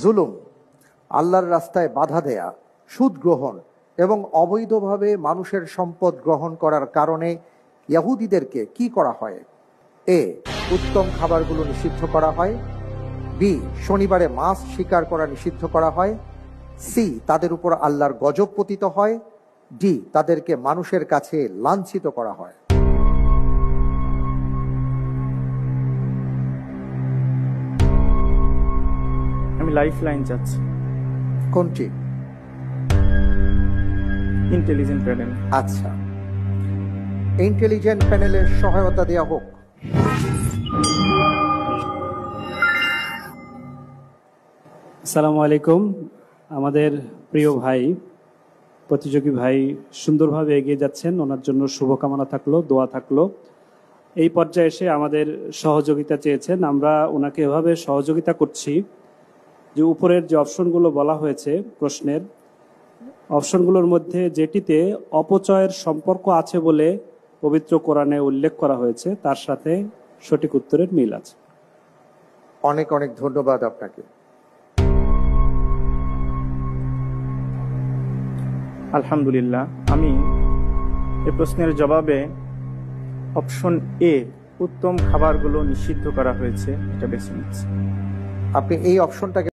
জুলুম, আল্লাহর রাস্তায় বাধা দেয়া, সুদ গ্রহণ এবং অবৈধভাবে মানুষের সম্পদ গ্রহণ করার কারণে ইহুদিদেরকে কি করা হয়? এ, উত্তম খাবারগুলো নিষিদ্ধ করা হয়। বি, শনিবারে মাছ শিকার করা নিষিদ্ধ করা হয়। সি, তাদের উপর আল্লাহর গজব পতিত হয়। ডি, তাদেরকে মানুষের কাছে লাঞ্ছিত করা হয়। আমি লাইফ লাইন চাচ্ছি। কোনটি? Intelligent panel. আচ্ছা, ইন্টেলিজেন্ট প্যানেলের সহায়তা দেওয়া হোক। আসসালামু আলাইকুম। আমাদের প্রিয় ভাই, প্রতিযোগী ভাই সুন্দরভাবে এগিয়ে যাচ্ছেন, ওনার জন্য শুভকামনা থাকলো, দোয়া থাকলো। এই পর্যায়ে এসে আমাদের সহযোগিতা চেয়েছেন, আমরা ওনাকে এভাবে সহযোগিতা করছি যে উপরের যে অপশনগুলো বলা হয়েছে প্রশ্নের, অপশনগুলোর মধ্যে যেটিতে অপচয়ের সম্পর্ক আছে বলে পবিত্র কোরআনে উল্লেখ করা হয়েছে তার সাথে সঠিক উত্তরের মিল আছে। অনেক অনেক ধন্যবাদ আপনাকে। আলহামদুলিল্লাহ, আমি এই প্রশ্নের জবাবে অপশন এ, উত্তম খাবারগুলো নিষিদ্ধ করা হয়েছে, এটা বেছে নিচ্ছি। আপনি এই অপশনটাকে